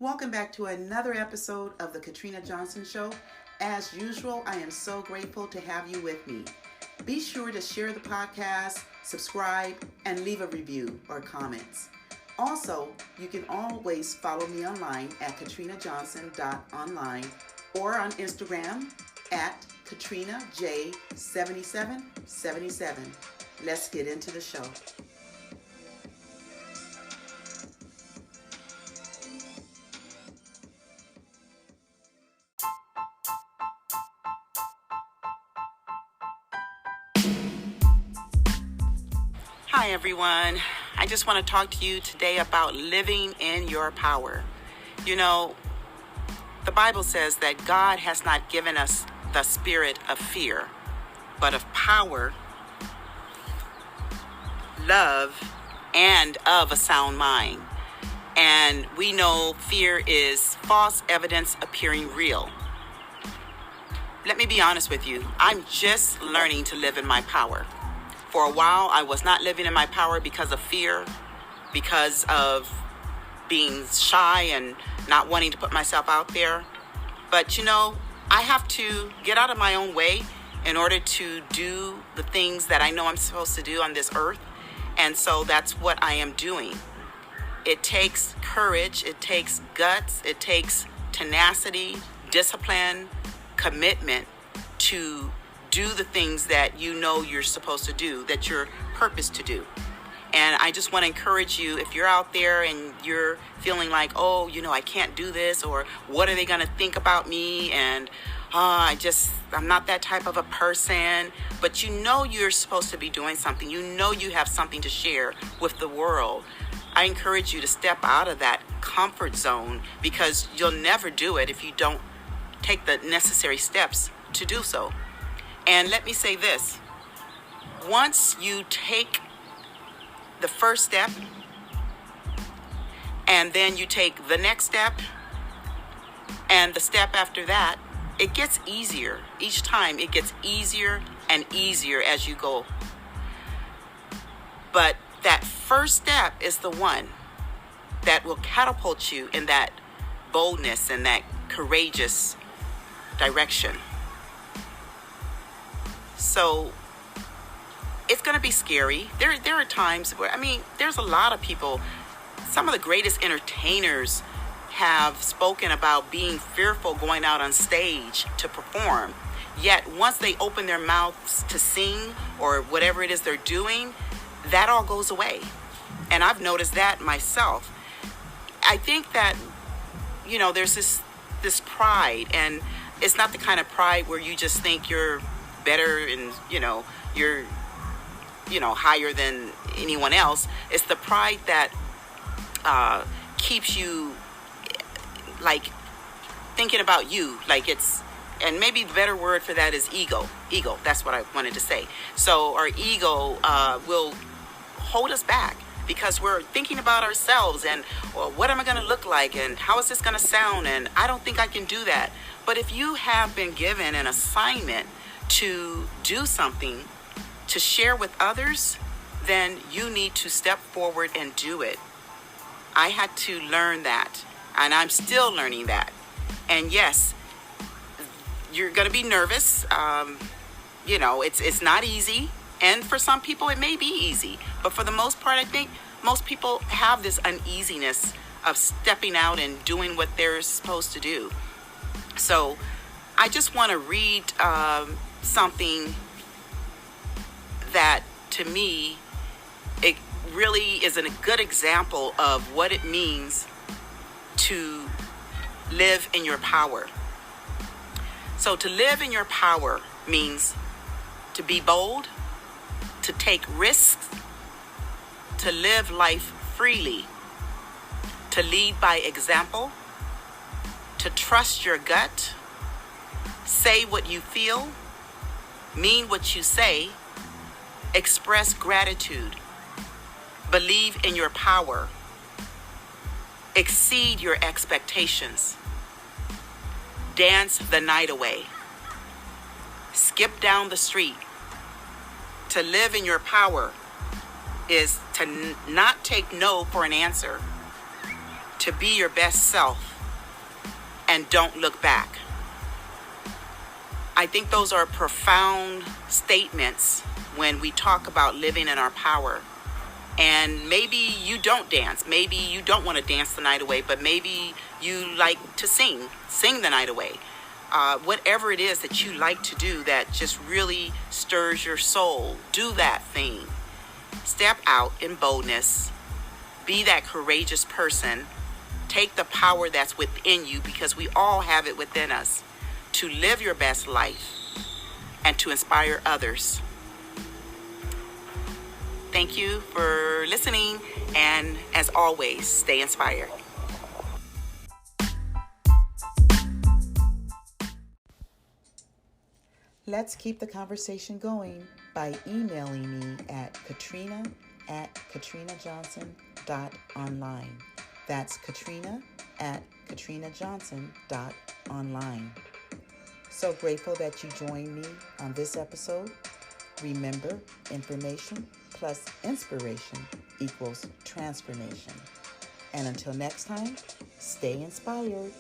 Welcome back to another episode of the Katrina Johnson Show. As usual, I am so grateful to have you with me. Be sure to share the podcast, subscribe, and leave a review or comments. Also, you can always follow me online at katrinajohnson.online or on Instagram at KatrinaJ7777. Let's get into the show. Hi everyone, I just want to talk to you today about living in your power. You know, the Bible says that God has not given us the spirit of fear, but of power, love, and of a sound mind. And we know fear is false evidence appearing real. Let me be honest with you, I'm just learning to live in my power. For a while, I was not living in my power because of fear, because of being shy and not wanting to put myself out there. But you know, I have to get out of my own way in order to do the things that I know I'm supposed to do on this earth. And so that's what I am doing. It takes courage, it takes guts, it takes tenacity, discipline, commitment to do the things that you know you're supposed to do, that you're purposed to do. And I just want to encourage you, if you're out there and you're feeling like, oh, you know, I can't do this, or what are they going to think about me? And I'm not that type of a person. But you know you're supposed to be doing something. You know you have something to share with the world. I encourage you to step out of that comfort zone, because you'll never do it if you don't take the necessary steps to do so. And let me say this, once you take the first step and then you take the next step and the step after that, it gets easier. Each time it gets easier and easier as you go. But that first step is the one that will catapult you in that boldness and that courageous direction. So it's going to be scary. There are times where, there's a lot of people, some of the greatest entertainers have spoken about being fearful going out on stage to perform. Yet once they open their mouths to sing or whatever it is they're doing, that all goes away. And I've noticed that myself. I think that, you know, there's this pride, and it's not the kind of pride where you just think you're better and you're higher than anyone else. It's the pride that keeps you like thinking about you, like it's, and maybe the better word for that is ego. That's what I wanted to say. So our ego will hold us back because we're thinking about ourselves and, well, what am I going to look like and how is this going to sound, and I don't think I can do that. But if you have been given an assignment to do something, to share with others, then you need to step forward and do it. I had to learn that, and I'm still learning that. And yes, you're going to be nervous. It's not easy. And for some people, it may be easy. But for the most part, I think most people have this uneasiness of stepping out and doing what they're supposed to do. So I just want to read something that, to me, it really is a good example of what it means to live in your power. So to live in your power means to be bold, to take risks, to live life freely, to lead by example, to trust your gut, say what you feel, mean what you say, express gratitude, believe in your power, exceed your expectations, dance the night away, skip down the street. To live in your power is to not take no for an answer, to be your best self and don't look back. I think those are profound statements when we talk about living in our power. And maybe you don't dance. Maybe you don't want to dance the night away, but maybe you like to sing the night away. Whatever it is that you like to do that just really stirs your soul, do that thing. Step out in boldness. Be that courageous person. Take the power that's within you, because we all have it within us, to live your best life and to inspire others. Thank you for listening, and as always, stay inspired. Let's keep the conversation going by emailing me at katrina@katrinajohnson.online. That's katrina@katrinajohnson.online. So grateful that you joined me on this episode. Remember, information plus inspiration equals transformation. And until next time, stay inspired.